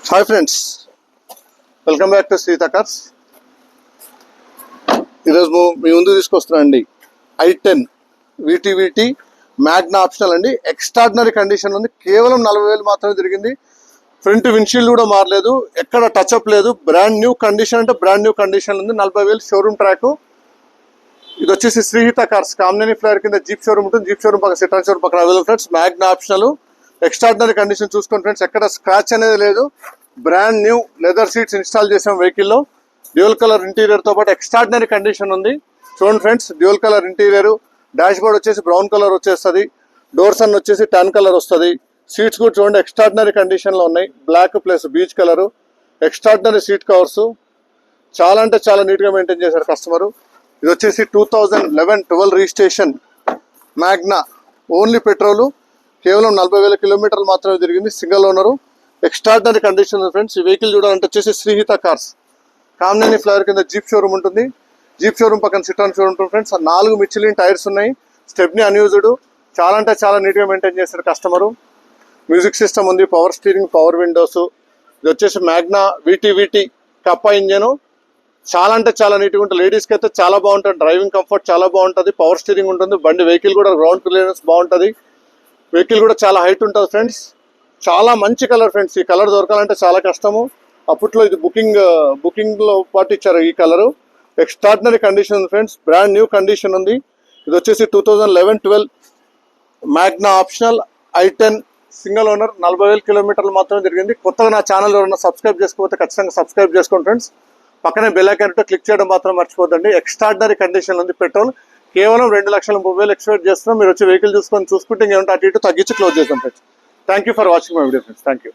Hi friends, welcome back to Sritha cars. ఈరోజు మీ ముందు తీసుకొస్తున్నానండి i10 VTVT మ్యాగ్నా ఆప్షనల్ అండి. ఎక్స్ట్రాడినరీ కండిషన్ ఉంది. కేవలం 40,000 మాత్రమే తిరిగింది. ఫ్రంట్ విండ్షీల్డ్ కూడా మారలేదు, ఎక్కడ టచ్అప్ లేదు. బ్రాండ్ న్యూ కండిషన్ అంటే బ్రాండ్ న్యూ కండిషన్ ఉంది. 40,000 షోరూమ్ ట్రాక్. ఇది వచ్చేసి శ్రీహిత కార్స్ కామినేని ఫ్లైర్ కింద జీప్ షోరూమ్ ఉంటుంది. జీప్ షోరూమ్ పక్కన సిట్రాన్ షోరూమ్ పక్కన available friends. Magna optional extraordinary condition చూసుకోండి ఫ్రెండ్స్. ఎక్కడ స్క్రాచ్ అనేది లేదు. Brand new leather seats install చేసాం వెహికల్లో. డ్యూయల్ కలర్ ఇంటీరియర్ తో పాటు ఎక్స్ట్రాడినరీ కండిషన్ ఉంది. చూడండి friends, dual colour interior. Dash board వచ్చేసి బ్రౌన్ కలర్ వచ్చేస్తుంది. డోర్స్ అన్ని వచ్చేసి టన్ కలర్ వస్తుంది. సీట్స్ కూడా చూడండి ఎక్స్ట్రాడినరీ కండిషన్ లో ఉన్నాయి. Black plus beach colour. Extraordinary seat covers. చాలా అంటే చాలా నీట్ గా మెయింటైన్ చేశారు కస్టమర్. ఇది వచ్చేసి 2011-12 రిజిస్ట్రేషన్ మ్యాగ్నా. Only petrol. కేవలం 40,000 కిలోమీటర్లు మాత్రమే తిరిగింది. Single owner. ఎక్స్ట్రాడినరీ కండిషన్ ఉంది ఫ్రెండ్స్. ఈ వెహికల్ చూడాలంటే వచ్చేసి శ్రీహిత కార్స్ కామినేని ఫ్లైర్ కింద జీప్ షోరూమ్ ఉంటుంది. జీప్ షోరూమ్ పక్కన సిట్రాన్ షోరూమ్ ఉంటుంది ఫ్రెండ్స్. 4 మిచిలిన్ టైర్స్ ఉన్నాయి. Stepney unused. చాలా అంటే చాలా నీట్గా మెయింటైన్ చేస్తారు కస్టమరు. మ్యూజిక్ సిస్టమ్ ఉంది, పవర్ స్టీరింగ్, పవర్ విండోస్. ఇది వచ్చేసి మ్యాగ్నా VTVT కప్ప ఇంజను. చాలా అంటే చాలా నీట్గా ఉంటుంది. లేడీస్కి అయితే చాలా బాగుంటుంది. డ్రైవింగ్ కంఫర్ట్ చాలా బాగుంటుంది. పవర్ స్టీరింగ్ ఉంటుంది. బండి వెహికల్ కూడా గ్రౌండ్ క్లియరెన్స్ బాగుంటుంది. వెహికల్ కూడా చాలా హైట్ ఉంటుంది ఫ్రెండ్స్. చాలా మంచి కలర్ ఫ్రెండ్స్. ఈ కలర్ దొరకాలంటే చాలా కష్టము. అప్పట్లో ఇది బుకింగ్ లో పాటు ఇచ్చారు ఈ కలరు. ఎక్స్ట్రాడినరీ కండిషన్ ఉంది ఫ్రెండ్స్. బ్రాండ్ న్యూ కండిషన్ ఉంది. ఇది వచ్చేసి 2011-12 Magna optional i10 single owner. 40,000 కిలోమీటర్లు మాత్రమే తిరిగింది. కొత్తగా నా ఛానల్ ఎవరైనా సబ్స్క్రైబ్ చేసుకోకపోతే ఖచ్చితంగా సబ్స్క్రైబ్ చేసుకోండి ఫ్రెండ్స్. పక్కనే బెల్ ఐకాన్ క్లిక్ చేయడం మాత్రం మర్చిపోద్దండి. ఎక్స్ట్రాడినరీ కండిషన్ ఉంది. పెట్రోల్ కేవలం 2,30,000 ఎక్స్పెక్ట్ చేస్తున్నాం. మీరు వచ్చి వెహికల్ చూసుకుంటే ఇంకేమంటే అటు ఇటు తగ్గించి క్లోజ్ చేస్తాం friends. Thank you for watching my video friends. Thank you.